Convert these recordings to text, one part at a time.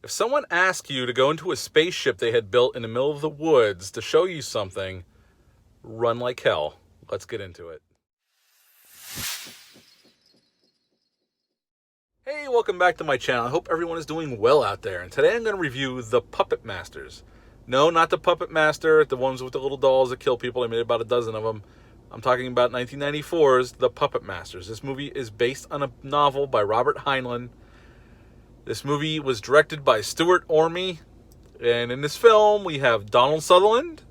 If someone asked you to go into a spaceship they had built in the middle of the woods to show you something, run like hell. Let's get into it. Hey, welcome back to my channel. I hope everyone is doing well out there. And today I'm going to review The Puppet Masters. No, not The Puppet Master, the ones with the little dolls that kill people. I made about a dozen of them. I'm talking about 1994's The Puppet Masters. This movie is based on a novel by Robert Heinlein. This movie was directed by Stuart Orme. And in this film, we have Donald Sutherland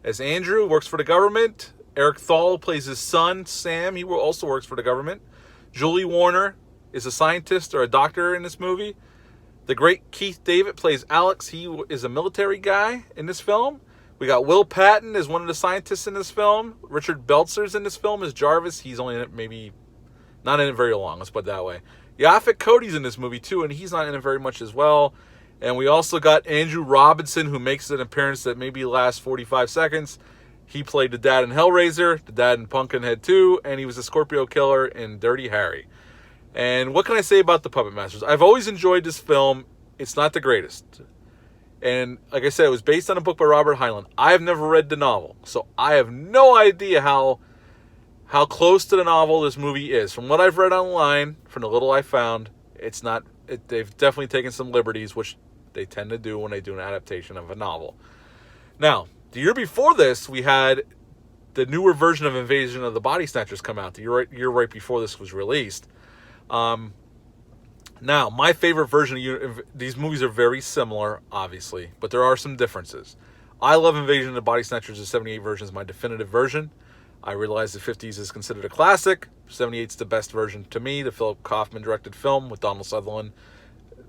as Andrew, who works for the government. Eric Thal plays his son, Sam. He also works for the government. Julie Warner is a scientist or a doctor in this movie. The great Keith David plays Alex. He is a military guy in this film. We got Will Patton as one of the scientists in this film. Richard Belzer's in this film as Jarvis. He's only in it maybe, not in it very long, let's put it that way. Yaphet Kote's in this movie too, and he's not in it very much as well. And we also got Andrew Robinson, who makes an appearance that maybe lasts 45 seconds. He played the dad in Hellraiser, the dad in Pumpkinhead 2, and he was the Scorpio Killer in Dirty Harry. And what can I say about The Puppet Masters? I've always enjoyed this film. It's not the greatest. And like I said, it was based on a book by Robert Heinlein. I have never read the novel, so I have no idea how close to the novel this movie is. From what I've read online, from the little I found, it's not. They've definitely taken some liberties, which they tend to do when they do an adaptation of a novel. Now, the year before this, we had the newer version of Invasion of the Body Snatchers come out. The year right before this was released. Now, my favorite version of these movies are very similar, obviously, but there are some differences. I love Invasion of the Body Snatchers. The 78 version is my definitive version. I realize the 50s is considered a classic. 78's the best version to me, the Philip Kaufman directed film with Donald Sutherland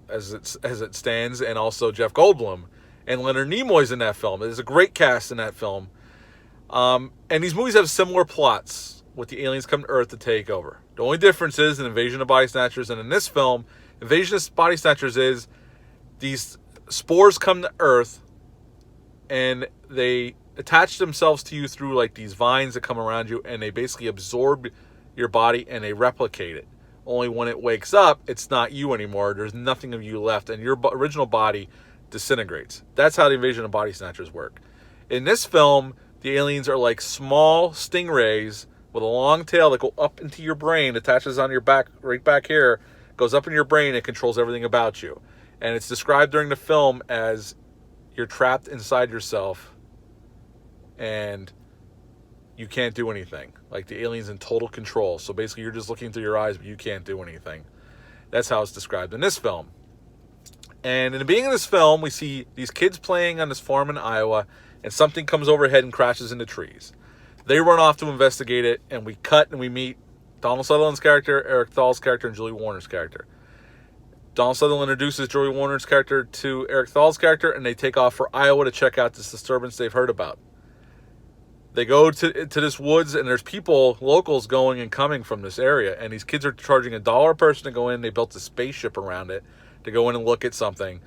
as it stands, and also Jeff Goldblum. And Leonard Nimoy's in that film. There's a great cast in that film. And these movies have similar plots with the aliens come to Earth to take over. The only difference is in Invasion of Body Snatchers and in this film, Invasion of Body Snatchers is these spores come to Earth and they attach themselves to you through like these vines that come around you, and they basically absorb your body and they replicate it. Only when it wakes up, it's not you anymore. There's nothing of you left, and your original body disintegrates. That's how the Invasion of Body Snatchers work. In this film, the aliens are like small stingrays with a long tail that go up into your brain, attaches on your back, right back here, goes up in your brain and controls everything about you. And it's described during the film as you're trapped inside yourself and you can't do anything. Like the alien's in total control. So basically you're just looking through your eyes, but you can't do anything. That's how it's described in this film. And in the beginning of this film, we see these kids playing on this farm in Iowa, and something comes overhead and crashes into trees. They run off to investigate it, and we cut and we meet Donald Sutherland's character, Eric Thal's character, and Julie Warner's character. Donald Sutherland introduces Julie Warner's character to Eric Thal's character, and they take off for Iowa to check out this disturbance they've heard about. They go to this woods, and there's people, locals, going and coming from this area, and these kids are charging $1 a person to go in. They built a spaceship around it to go in and look at something.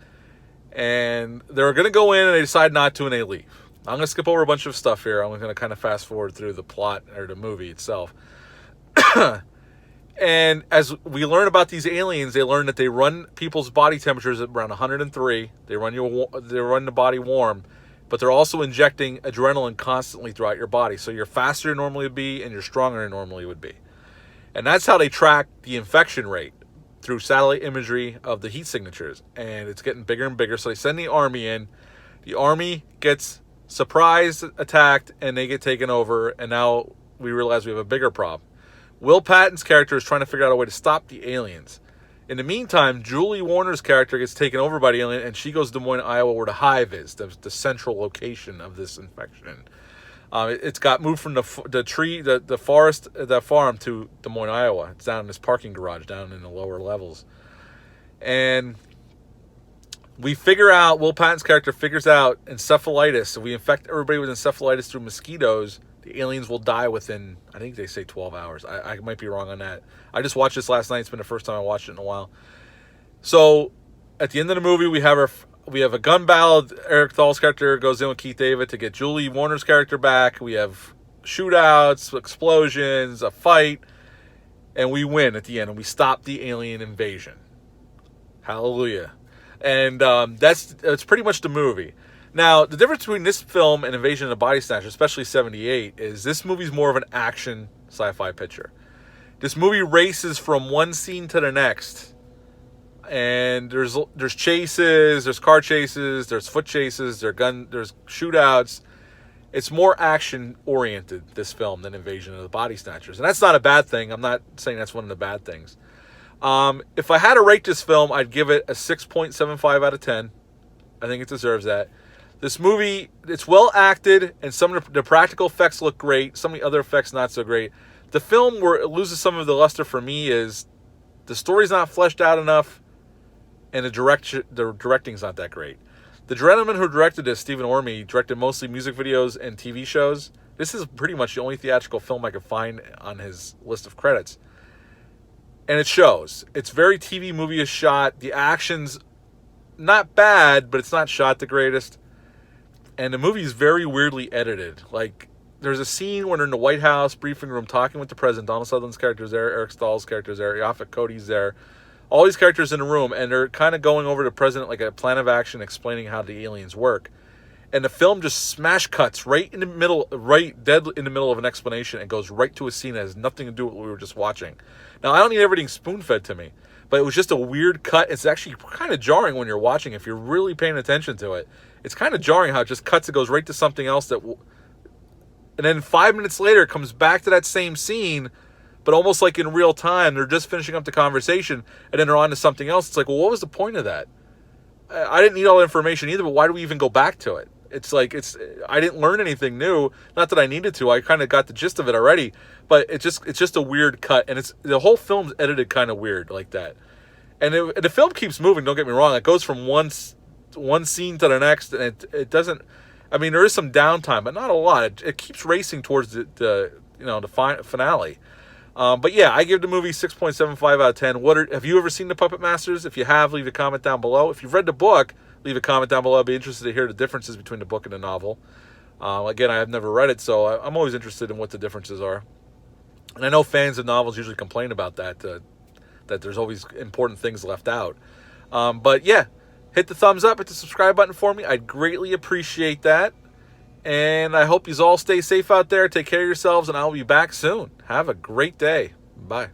And they're going to go in, and they decide not to, and they leave. I'm going to skip over a bunch of stuff here. I'm going to kind of fast forward through the plot or the movie itself. And as we learn about these aliens, they learn that they run people's body temperatures at around 103. They run the body warm, but they're also injecting adrenaline constantly throughout your body. So you're faster than you normally would be, and you're stronger than you normally would be. And that's how they track the infection rate, through satellite imagery of the heat signatures. And it's getting bigger and bigger. So they send the army in. The army gets surprised, attacked, and they get taken over. And now we realize we have a bigger problem. Will Patton's character is trying to figure out a way to stop the aliens. In the meantime, Julie Warner's character gets taken over by the alien, and she goes to Des Moines, Iowa, where the hive is, the central location of this infection. It's got moved from the farm to Des Moines, Iowa. It's down in this parking garage down in the lower levels. And we figure out, Will Patton's character figures out encephalitis. So we infect everybody with encephalitis through mosquitoes. The aliens will die within, I think they say 12 hours. I might be wrong on that. I just watched this last night. It's been the first time I watched it in a while. So at the end of the movie, we have a gun battle. Eric Thal's character goes in with Keith David to get Julie Warner's character back. We have shootouts, explosions, a fight, and we win at the end, and we stop the alien invasion. Hallelujah. And that's pretty much the movie. Now, the difference between this film and Invasion of the Body Snatchers, especially 78, is this movie's more of an action sci-fi picture. This movie races from one scene to the next. And there's chases, there's car chases, there's foot chases, there's shootouts. It's more action oriented, this film, than Invasion of the Body Snatchers. And that's not a bad thing. I'm not saying that's one of the bad things. If I had to rate this film, I'd give it a 6.75 out of 10. I think it deserves that. This movie, it's well acted, and some of the practical effects look great. Some of the other effects not so great. The film, where it loses some of the luster for me, is the story's not fleshed out enough, and the directing's not that great. The gentleman who directed this, Stephen Orme, directed mostly music videos and TV shows. This is pretty much the only theatrical film I could find on his list of credits. And it shows. It's very TV movie-ish shot. The action's not bad, but it's not shot the greatest. And the movie is very weirdly edited. Like, there's a scene when they're in the White House briefing room talking with the president. Donald Sutherland's character's there. Eric Stahl's character's there. Yaphet Koti's there. All these characters in the room, and they're kind of going over to the president like a plan of action, explaining how the aliens work. And the film just smash cuts right in the middle, right dead in the middle of an explanation, and goes right to a scene that has nothing to do with what we were just watching. Now, I don't need everything spoon-fed to me, but it was just a weird cut. It's actually kind of jarring when you're watching. If you're really paying attention to it, it's kind of jarring how it just cuts. It goes right to something else and then 5 minutes later it comes back to that same scene, but almost like in real time. They're just finishing up the conversation, and then they're on to something else. It's like, well, what was the point of that? I didn't need all the information either, but why do we even go back to it? It's like, I didn't learn anything new. Not that I needed to. I kind of got the gist of it already, but it's just a weird cut, and the whole film's edited kind of weird like that. And the film keeps moving. Don't get me wrong. It goes from one scene to the next, and it doesn't. I mean, there is some downtime, but not a lot. It keeps racing towards the finale. But yeah, I give the movie 6.75 out of 10. Have you ever seen The Puppet Masters? If you have, leave a comment down below. If you've read the book, leave a comment down below. I'd be interested to hear the differences between the book and the novel. Again, I have never read it, so I'm always interested in what the differences are. And I know fans of novels usually complain about that there's always important things left out. But yeah, hit the thumbs up, hit the subscribe button for me. I'd greatly appreciate that. And I hope you all stay safe out there. Take care of yourselves, and I'll be back soon. Have a great day. Bye.